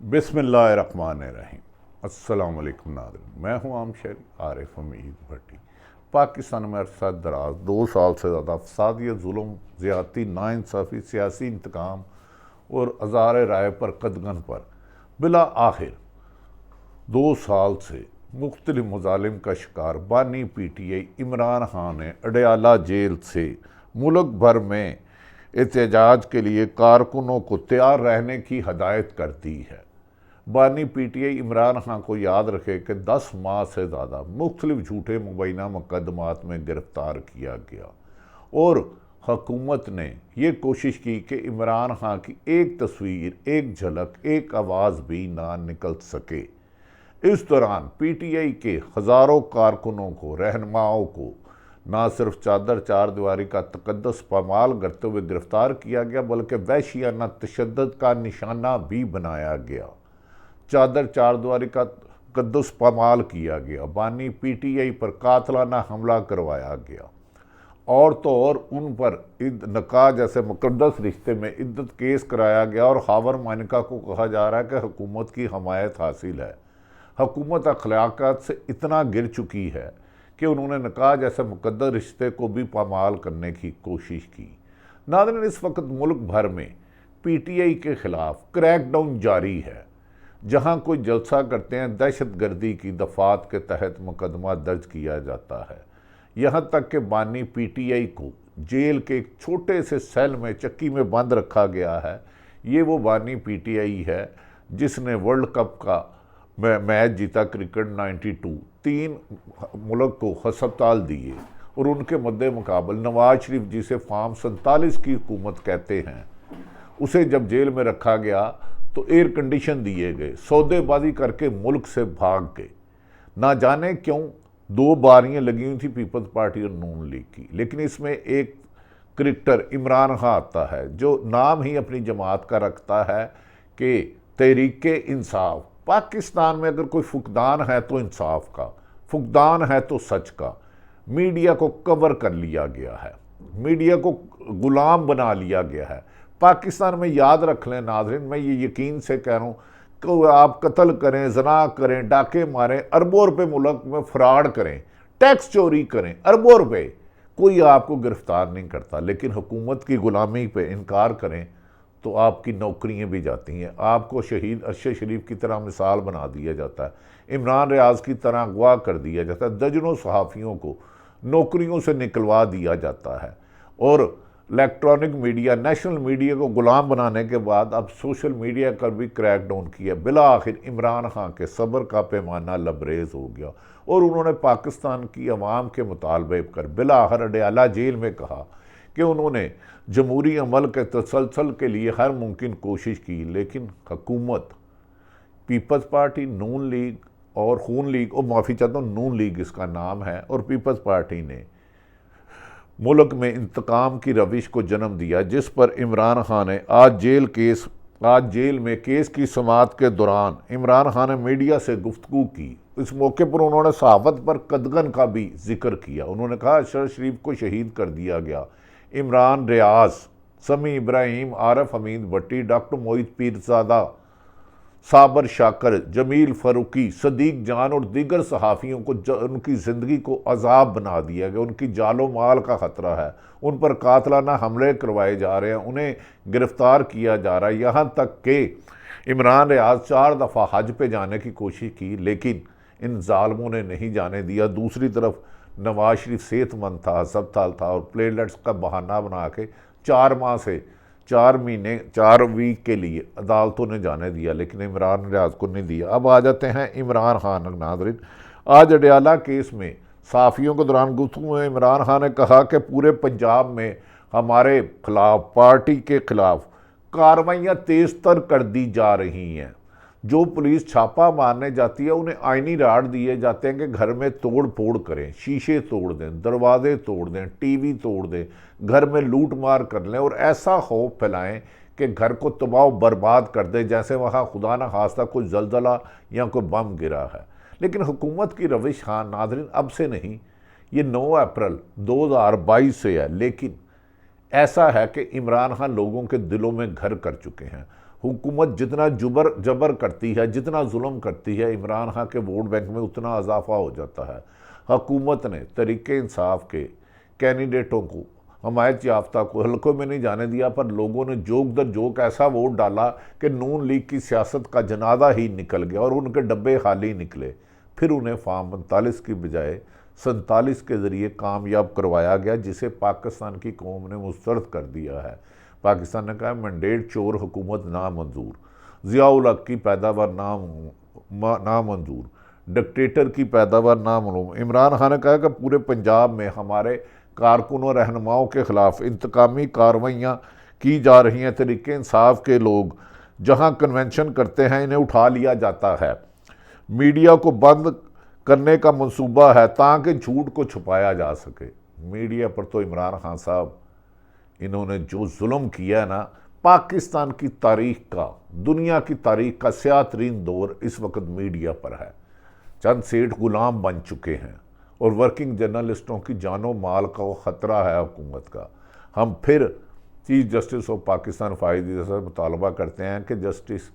بسم اللہ الرحمن الرحیم۔ السلام علیکم ناظرین، میں ہوں عام شہری عارف حمید بھٹی۔ پاکستان میں عرصہ دراز 2 سال سے زیادہ فسادیت، ظلم، زیادتی، ناانصافی، سیاسی انتقام اور اظہار رائے پر قدغن پر بالآخر 2 سال سے مختلف مظالم کا شکار بانی P T I Imran Khan نے اڈیالہ جیل سے ملک بھر میں احتجاج کے لیے کارکنوں کو تیار رہنے کی ہدایت کر دی ہے۔ بانی P T I Imran Khan کو یاد رکھے کہ 10 ماہ سے زیادہ مختلف جھوٹے مبینہ مقدمات میں گرفتار کیا گیا اور حکومت نے یہ کوشش کی کہ عمران خان کی ایک تصویر، ایک جھلک، ایک آواز بھی نہ نکل سکے۔ اس دوران پی ٹی آئی کے ہزاروں کارکنوں کو، رہنماؤں کو نہ صرف چادر چار دیواری کا تقدس پامال کرتے ہوئے گرفتار کیا گیا بلکہ وحشیانہ تشدد کا نشانہ بھی بنایا گیا۔ چادر چار دیواری کا تقدس پامال کیا گیا، بانی پی ٹی آئی پر قاتلانہ حملہ کروایا گیا اور تو اور ان پر نکاح جیسے مقدس رشتے میں عدت کیس کرایا گیا اور خاور مانیکا کو کہا جا رہا ہے کہ حکومت کی حمایت حاصل ہے۔ حکومت اخلاقیات سے اتنا گر چکی ہے کہ انہوں نے نکاح جیسے مقدس رشتے کو بھی پامال کرنے کی کوشش کی۔ ناظرین، اس وقت ملک بھر میں پی ٹی آئی کے خلاف کریک ڈاؤن جاری ہے۔ جہاں کوئی جلسہ کرتے ہیں، دہشت گردی کی دفعات کے تحت مقدمہ درج کیا جاتا ہے۔ یہاں تک کہ بانی پی ٹی آئی کو جیل کے ایک چھوٹے سے سیل میں چکی میں بند رکھا گیا ہے۔ یہ وہ بانی پی ٹی آئی ہے جس نے ورلڈ کپ کا میچ جیتا، کرکٹ 92، 3 ملک کو ہسپتال دیے اور ان کے مد مقابل نواز شریف جسے فارم 47 کی حکومت کہتے ہیں، اسے جب جیل میں رکھا گیا تو ایئر کنڈیشن دیے گئے، سودے بازی کر کے ملک سے بھاگ گئے۔ نہ جانے کیوں 2 باریاں لگی ہوئی تھی پیپلز پارٹی اور نون لیگ کی، لیکن اس میں ایک کرکٹر عمران خان آتا ہے جو نام ہی اپنی جماعت کا رکھتا ہے کہ تحریک انصاف۔ پاکستان میں اگر کوئی فقدان ہے تو انصاف کا، فقدان ہے تو سچ کا۔ میڈیا کو کور کر لیا گیا ہے، میڈیا کو غلام بنا لیا گیا ہے۔ پاکستان میں یاد رکھ لیں ناظرین، میں یہ یقین سے کہہ رہا ہوں کہ آپ قتل کریں، زنا کریں، ڈاکے ماریں، اربوں روپے ملک میں فراڈ کریں، ٹیکس چوری کریں، اربوں روپے، کوئی آپ کو گرفتار نہیں کرتا، لیکن حکومت کی غلامی پہ انکار کریں تو آپ کی نوکریاں بھی جاتی ہیں۔ آپ کو شہید ارشد شریف کی طرح مثال بنا دیا جاتا ہے، عمران ریاض کی طرح اغوا کر دیا جاتا ہے، درجنوں صحافیوں کو نوکریوں سے نکلوا دیا جاتا ہے اور الیکٹرانک میڈیا، نیشنل میڈیا کو غلام بنانے کے بعد اب سوشل میڈیا کا بھی کریک ڈاؤن کیا۔ بالآخر عمران خان کے صبر کا پیمانہ لبریز ہو گیا اور انہوں نے پاکستان کی عوام کے مطالبے پر بالآخر اڈیالہ جیل میں کہا کہ انہوں نے جمہوری عمل کے تسلسل کے لیے ہر ممکن کوشش کی، لیکن حکومت، پیپلز پارٹی، نون لیگ اور خون لیگ، اور معافی چاہتا ہوں نون لیگ اس کا نام ہے، اور پیپلز پارٹی نے ملک میں انتقام کی روش کو جنم دیا، جس پر عمران خان نے آج جیل میں کیس کی سماعت کے دوران عمران خان نے میڈیا سے گفتگو کی۔ اس موقع پر انہوں نے صحافت پر قدغن کا بھی ذکر کیا۔ انہوں نے کہا ارشد شریف کو شہید کر دیا گیا، عمران ریاض، سمیع ابراہیم، عارف حمید بھٹی، ڈاکٹر موحد پیرزادہ، صابر شاکر، جمیل فاروقی، صدیق جان اور دیگر صحافیوں کو ان کی زندگی کو عذاب بنا دیا گیا، ان کی جان و مال کا خطرہ ہے، ان پر قاتلانہ حملے کروائے جا رہے ہیں، انہیں گرفتار کیا جا رہا ہے۔ یہاں تک کہ عمران ریاض 4 دفعہ حج پہ جانے کی کوشش کی لیکن ان ظالموں نے نہیں جانے دیا۔ دوسری طرف نواز شریف صحت مند تھا، ہسپتال تھا اور پلیٹلیٹس کا بہانہ بنا کے 4 ماہ سے 4 مہینے 4 ویک کے لیے عدالتوں نے جانے دیا، لیکن عمران ریاض کو نہیں دیا۔ اب آ جاتے ہیں عمران خان۔ ناظرین، آج اڈیالہ کیس میں صحافیوں کے دوران گفتگو میں عمران خان نے کہا کہ پورے پنجاب میں ہمارے خلاف، پارٹی کے خلاف کارروائیاں تیز تر کر دی جا رہی ہیں۔ جو پولیس چھاپہ مارنے جاتی ہے انہیں آئینی راڈ دیے جاتے ہیں کہ گھر میں توڑ پھوڑ کریں، شیشے توڑ دیں، دروازے توڑ دیں، ٹی وی توڑ دیں، گھر میں لوٹ مار کر لیں اور ایسا خوف پھیلائیں کہ گھر کو تباہ و برباد کر دیں جیسے وہاں خدا نہ خواستہ کوئی زلزلہ یا کوئی بم گرا ہے۔ لیکن حکومت کی روش ناظرین اب سے نہیں، یہ 9 اپریل 2022 سے ہے، لیکن ایسا ہے کہ عمران خان لوگوں کے دلوں میں گھر کر چکے ہیں۔ حکومت جتنا جبر کرتی ہے، جتنا ظلم کرتی ہے، عمران خان کے ووٹ بینک میں اتنا اضافہ ہو جاتا ہے۔ حکومت نے تحریک انصاف کے کینڈیڈیٹوں کو، حمایت یافتہ کو حلقوں میں نہیں جانے دیا، پر لوگوں نے جوک در جوک ایسا ووٹ ڈالا کہ نون لیگ کی سیاست کا جنازہ ہی نکل گیا اور ان کے ڈبے خالی نکلے۔ پھر انہیں فارم 39 کی بجائے 47 کے ذریعے کامیاب کروایا گیا، جسے پاکستان کی قوم نے مسترد کر دیا ہے۔ پاکستان نے کہا مینڈیٹ چور حکومت نامنظور، ضیاء الحق کی پیداوار نامنظور، ڈکٹیٹر کی پیداوار نامعلوم۔ عمران خان نے کہا کہ پورے پنجاب میں ہمارے کارکنوں رہنماؤں کے خلاف انتقامی کارروائیاں کی جا رہی ہیں، تحریک انصاف کے لوگ جہاں کنونشن کرتے ہیں انہیں اٹھا لیا جاتا ہے، میڈیا کو بند کرنے کا منصوبہ ہے تاکہ جھوٹ کو چھپایا جا سکے۔ میڈیا پر تو عمران خان صاحب انہوں نے جو ظلم کیا ہے نا، پاکستان کی تاریخ کا، دنیا کی تاریخ کا سیاہ ترین دور اس وقت میڈیا پر ہے۔ چند سیٹھ غلام بن چکے ہیں اور ورکنگ جرنلسٹوں کی جان و مال کا وہ خطرہ ہے حکومت کا۔ ہم پھر چیف جسٹس آف پاکستان فائز عیسی سے مطالبہ کرتے ہیں کہ جسٹس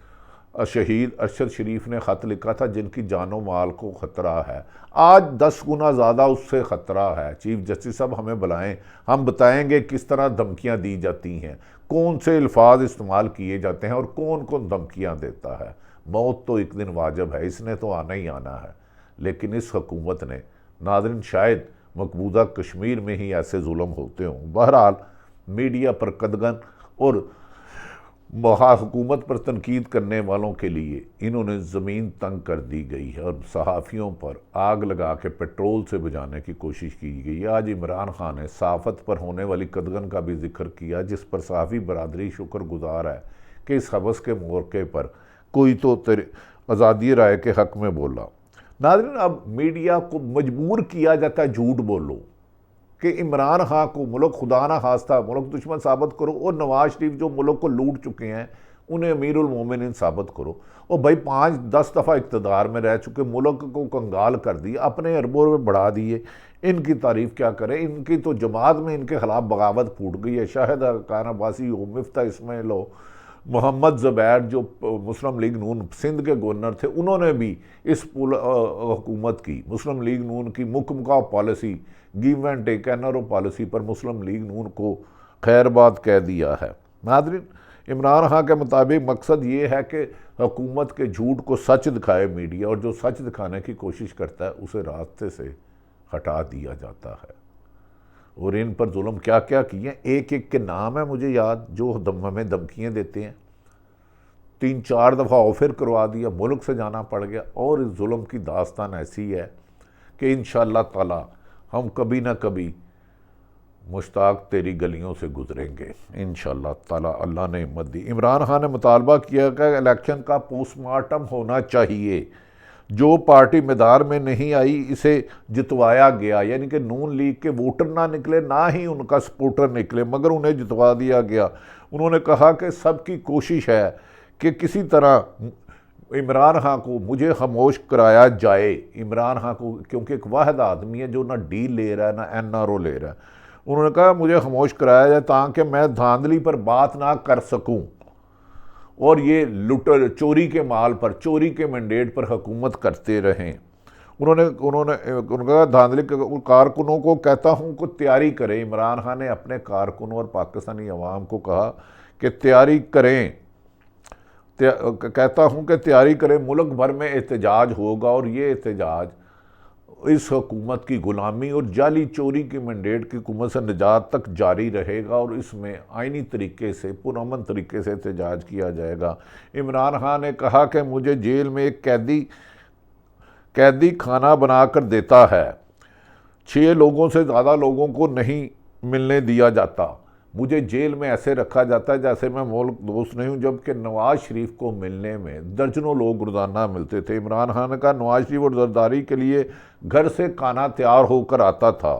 شہید ارشد شریف نے خط لکھا تھا جن کی جان و مال کو خطرہ ہے، آج 10 گنا زیادہ اس سے خطرہ ہے۔ چیف جسٹس صاحب ہمیں بلائیں، ہم بتائیں گے کس طرح دھمکیاں دی جاتی ہیں، کون سے الفاظ استعمال کیے جاتے ہیں اور کون کون دھمکیاں دیتا ہے۔ موت تو ایک دن واجب ہے، اس نے تو آنا ہی آنا ہے، لیکن اس حکومت نے، ناظرین شاید مقبوضہ کشمیر میں ہی ایسے ظلم ہوتے ہوں۔ بہرحال میڈیا پر قدغن اور حکومت پر تنقید کرنے والوں کے لیے انہوں نے زمین تنگ کر دی گئی ہے اور صحافیوں پر آگ لگا کے پیٹرول سے بجھانے کی کوشش کی گئی ہے۔ آج عمران خان نے صحافت پر ہونے والی قدغن کا بھی ذکر کیا، جس پر صحافی برادری شکر گزار ہے کہ اس حوث کے موقع پر کوئی تو آزادی رائے کے حق میں بولا۔ ناظرین، اب میڈیا کو مجبور کیا جاتا ہے جھوٹ بولو کہ عمران خان کو ملک خدا نہ خواستہ ملک دشمن ثابت کرو، اور نواز شریف جو ملک کو لوٹ چکے ہیں انہیں امیر المومنین ثابت کرو۔ اور بھائی 5-10 دفعہ اقتدار میں رہ چکے، ملک کو کنگال کر دی، اپنے اربوں میں بڑھا دیے، ان کی تعریف کیا کرے؟ ان کی تو جماعت میں ان کے خلاف بغاوت پھوٹ گئی ہے۔ شاہد حقان عباسی ہو، مفتاح اسماعیل ہو، محمد زبیر جو مسلم لیگ نون سندھ کے گورنر تھے، انہوں نے بھی اس حکومت کی، مسلم لیگ نون کی مکمکہ پالیسی، گیو اینڈ ٹیک اینرو پالیسی پر مسلم لیگ نون کو خیر بات کہہ دیا ہے۔ ناظرین، عمران خان کے مطابق مقصد یہ ہے کہ حکومت کے جھوٹ کو سچ دکھائے میڈیا، اور جو سچ دکھانے کی کوشش کرتا ہے اسے راستے سے ہٹا دیا جاتا ہے۔ اور ان پر ظلم کیا کیا کیے ہیں، ایک ایک کے نام ہے مجھے یاد، جو ہمیں دھمکیاں دیتے ہیں۔ 3-4 دفعہ آفر کروا دیا، ملک سے جانا پڑ گیا، اور اس ظلم کی داستان ایسی ہے کہ انشاءاللہ تعالی ہم کبھی نہ کبھی مشتاق تیری گلیوں سے گزریں گے انشاءاللہ تعالی، اللہ نے ہمت دی۔ عمران خان نے مطالبہ کیا کہ الیکشن کا پوسٹ مارٹم ہونا چاہیے، جو پارٹی میدان میں نہیں آئی اسے جتوایا گیا، یعنی کہ نون لیگ کے ووٹر نہ نکلے، نہ ہی ان کا سپورٹر نکلے، مگر انہیں جتوا دیا گیا۔ انہوں نے کہا کہ سب کی کوشش ہے کہ کسی طرح عمران خان کو مجھے خاموش کرایا جائے، عمران خان کو، کیونکہ ایک واحد آدمی ہے جو نہ ڈیل لے رہا ہے نہ NRO لے رہا ہے۔ انہوں نے کہا مجھے خاموش کرایا جائے تاکہ میں دھاندلی پر بات نہ کر سکوں، اور یہ لوٹر چوری کے مال پر، چوری کے مینڈیٹ پر حکومت کرتے رہیں۔ انہوں نے کہا دھاندلی کارکنوں کو کہتا ہوں کہ تیاری کریں۔ عمران خان نے اپنے کارکنوں اور پاکستانی عوام کو کہا کہ تیاری کریں، کہتا ہوں کہ تیاری کریں، ملک بھر میں احتجاج ہوگا، اور یہ احتجاج اس حکومت کی غلامی اور جعلی چوری کی مینڈیٹ کی حکومت سے نجات تک جاری رہے گا، اور اس میں آئینی طریقے سے، پرامن طریقے سے احتجاج کیا جائے گا۔ عمران خان نے کہا کہ مجھے جیل میں ایک قیدی کھانا بنا کر دیتا ہے، 6 لوگوں سے زیادہ لوگوں کو نہیں ملنے دیا جاتا، مجھے جیل میں ایسے رکھا جاتا ہے جیسے میں ملک دوست نہیں ہوں، جبکہ نواز شریف کو ملنے میں درجنوں لوگ روزانہ ملتے تھے۔ عمران خان نے کہا نواز شریف اور زرداری کے لیے گھر سے کھانا تیار ہو کر آتا تھا،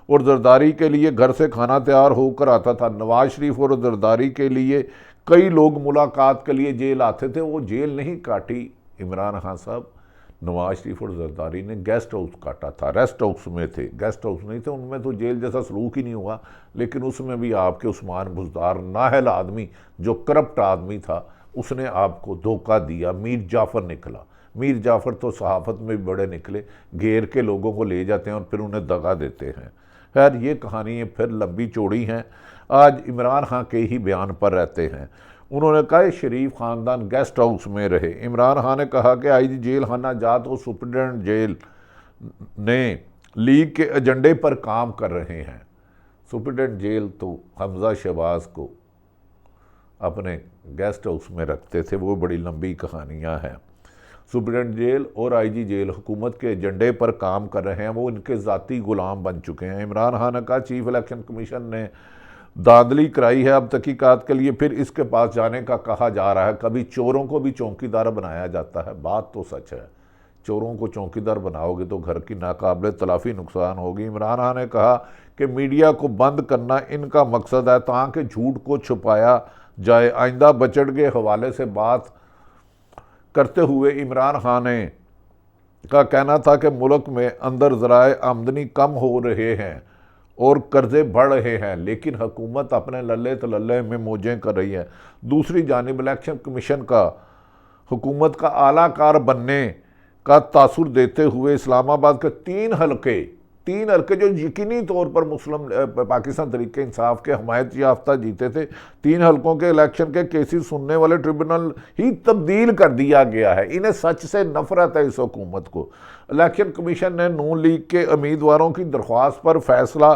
اور زرداری کے لیے گھر سے کھانا تیار ہو کر آتا تھا۔ نواز شریف اور زرداری کے لیے کئی لوگ ملاقات کے لیے جیل آتے تھے، وہ جیل نہیں کاٹی عمران خان صاحب، نواز شریف اور زرداری نے گیسٹ ہاؤس کاٹا تھا، ریسٹ ہاؤس میں تھے، گیسٹ ہاؤس نہیں تھے، ان میں تو جیل جیسا سلوک ہی نہیں ہوا، لیکن اس میں بھی آپ کے عثمان بزدار نااہل آدمی جو کرپٹ آدمی تھا، اس نے آپ کو دھوکہ دیا، میر جعفر نکلا۔ میر جعفر تو صحافت میں بھی بڑے نکلے، گھیر کے لوگوں کو لے جاتے ہیں اور پھر انہیں دغا دیتے ہیں۔ خیر یہ کہانی پھر لمبی چوڑی ہیں، آج عمران خان کے ہی بیان پر رہتے ہیں۔ انہوں نے کہا شریف خاندان گیسٹ ہاؤس میں رہے۔ عمران خان نے کہا کہ آئی جی جیل خانہ جات اور سپرنٹینڈنٹ جیل نے لیگ کے ایجنڈے پر کام کر رہے ہیں۔ سپرنٹینڈنٹ جیل تو حمزہ شہباز کو اپنے گیسٹ ہاؤس میں رکھتے تھے، وہ بڑی لمبی کہانیاں ہیں۔ سپرنٹینڈنٹ جیل اور آئی جی جیل حکومت کے ایجنڈے پر کام کر رہے ہیں، وہ ان کے ذاتی غلام بن چکے ہیں۔ عمران خان نے کہا چیف الیکشن کمیشن نے دھاندلی کرائی ہے، اب تحقیقات کے لیے پھر اس کے پاس جانے کا کہا جا رہا ہے۔ کبھی چوروں کو بھی چوکیدار بنایا جاتا ہے، بات تو سچ ہے۔ چوروں کو چوکیدار بناؤ گے تو گھر کی ناقابل تلافی نقصان ہوگی۔ عمران خان نے کہا کہ میڈیا کو بند کرنا ان کا مقصد ہے تاکہ جھوٹ کو چھپایا جائے۔ آئندہ بچڑ کے حوالے سے بات کرتے ہوئے عمران خان کا کہنا تھا کہ ملک میں اندر ذرائع آمدنی کم ہو رہے ہیں اور قرضے بڑھ رہے ہیں، لیکن حکومت اپنے للے تللے میں موجیں کر رہی ہے۔ دوسری جانب الیکشن کمیشن کا حکومت کا اعلیٰ کار بننے کا تاثر دیتے ہوئے اسلام آباد کے تین حلقے جو یقینی طور پر مسلم پاکستان تحریک انصاف کے حمایت یافتہ جیتے تھے، تین حلقوں کے الیکشن کے کیسز سننے والے ٹریبونل ہی تبدیل کر دیا گیا ہے۔ انہیں سچ سے نفرت ہے اس حکومت کو۔ الیکشن کمیشن نے نون لیگ کے امیدواروں کی درخواست پر فیصلہ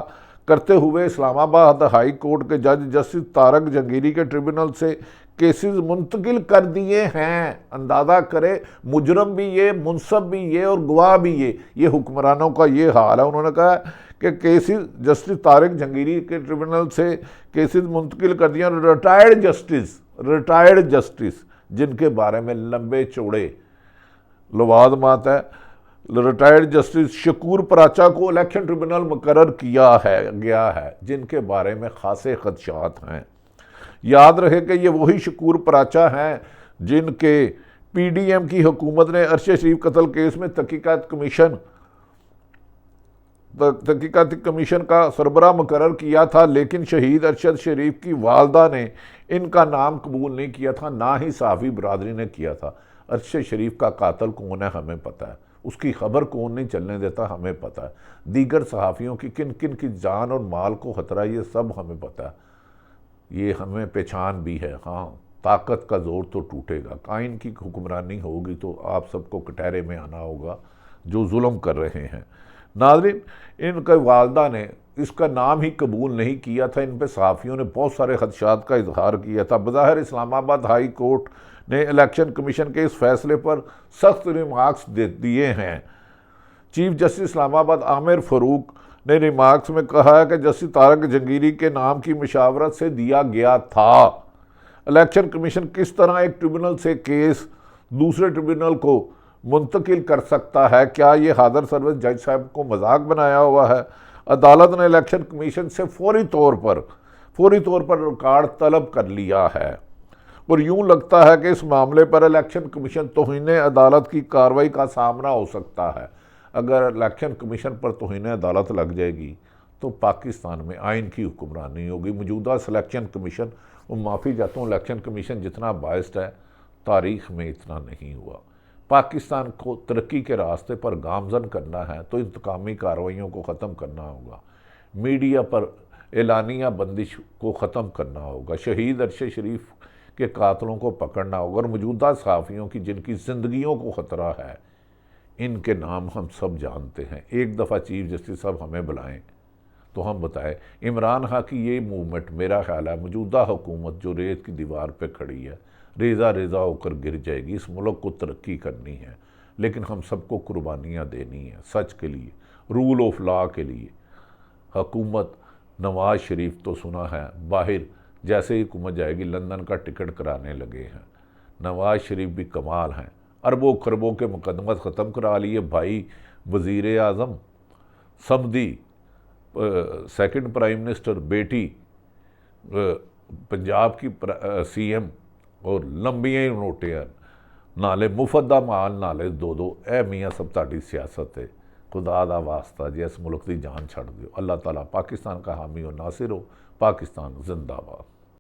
کرتے ہوئے اسلام آباد ہائی کورٹ کے جج جسٹس طارق جہانگیری کے ٹریبونل سے کیسز منتقل کر دیے ہیں۔ اندازہ کرے، مجرم بھی یہ، منصف بھی یہ اور گواہ بھی یہ حکمرانوں کا یہ حال ہے۔ انہوں نے کہا کہ کیسز جسٹس طارق جہانگیری کے ٹریبونل سے کیسز منتقل کر دیا ریٹائرڈ جسٹس جن کے بارے میں لمبے چوڑے لوادمات ہے۔ ریٹائرڈ جسٹس شکور پراچا کو الیکشن ٹریبونل مقرر کیا گیا ہے جن کے بارے میں خاصے خدشات ہیں۔ یاد رہے کہ یہ وہی شکور پراچا ہیں جن کے پی ڈی ایم کی حکومت نے ارشد شریف قتل کیس میں تحقیقاتی کمیشن کا سربراہ مقرر کیا تھا، لیکن شہید ارشد شریف کی والدہ نے ان کا نام قبول نہیں کیا تھا، نہ ہی صحافی برادری نے کیا تھا۔ ارشد شریف کا قاتل کون ہے ہمیں پتہ ہے، اس کی خبر کون نہیں چلنے دیتا ہمیں پتہ ہے، دیگر صحافیوں کی کن کن کی جان اور مال کو خطرہ یہ سب ہمیں پتہ ہے، یہ ہمیں پہچان بھی ہے۔ ہاں، طاقت کا زور تو ٹوٹے گا، قائن کی حکمرانی ہوگی تو آپ سب کو کٹہرے میں آنا ہوگا جو ظلم کر رہے ہیں۔ ناظرین، ان کے والدہ نے اس کا نام ہی قبول نہیں کیا تھا، ان پہ صحافیوں نے بہت سارے خدشات کا اظہار کیا تھا۔ بظاہر اسلام آباد ہائی کورٹ نے الیکشن کمیشن کے اس فیصلے پر سخت ریمارکس دیے ہیں۔ چیف جسٹس اسلام آباد عامر فاروق نے ریمارکس میں کہا ہے کہ جسٹس طارق جہانگیری کے نام کی مشاورت سے دیا گیا تھا۔ الیکشن کمیشن کس طرح ایک ٹریبونل سے کیس دوسرے ٹریبونل کو منتقل کر سکتا ہے؟ کیا یہ حاضر سروس جج صاحب کو مذاق بنایا ہوا ہے؟ عدالت نے الیکشن کمیشن سے فوری طور پر ریکارڈ طلب کر لیا ہے، اور یوں لگتا ہے کہ اس معاملے پر الیکشن کمیشن توہین عدالت کی کارروائی کا سامنا ہو سکتا ہے۔ اگر الیکشن کمیشن پر توہین عدالت لگ جائے گی تو پاکستان میں آئین کی حکمرانی ہوگی۔ موجودہ الیکشن کمیشن، معافی چاہتا ہوں، الیکشن کمیشن جتنا باعث ہے تاریخ میں اتنا نہیں ہوا۔ پاکستان کو ترقی کے راستے پر گامزن کرنا ہے تو انتقامی کارروائیوں کو ختم کرنا ہوگا، میڈیا پر اعلانیہ بندش کو ختم کرنا ہوگا، شہید ارشد شریف کے قاتلوں کو پکڑنا ہوگا، اور موجودہ صحافیوں کی جن کی زندگیوں کو خطرہ ہے ان کے نام ہم سب جانتے ہیں۔ ایک دفعہ چیف جسٹس صاحب ہمیں بلائیں تو ہم بتائیں۔ عمران خان کی یہ موومنٹ میرا خیال ہے موجودہ حکومت جو ریت کی دیوار پہ کھڑی ہے ریزہ ہو کر گر جائے گی۔ اس ملک کو ترقی کرنی ہے، لیکن ہم سب کو قربانیاں دینی ہیں سچ کے لیے، رول آف لا کے لیے۔ حکومت نواز شریف تو سنا ہے باہر جیسے ہی حکومت جائے گی لندن کا ٹکٹ کرانے لگے ہیں۔ نواز شریف بھی کمال ہیں، اربوں خربوں کے مقدمات ختم کرا لیے۔ بھائی وزیر اعظم، سمدھی سیکنڈ پرائم منسٹر، بیٹی پنجاب کی سی ایم، اور لمبیاں نوٹیاں، نالے مفت دا مال، نالے دو اے میاں سب تاڑی سیاست ہے۔ خدا دا واسطہ جی اس ملک دی جان چھڑ دیو۔ اللہ تعالیٰ پاکستان کا حامی و ناصر ہو۔ پاکستان زندہ باد۔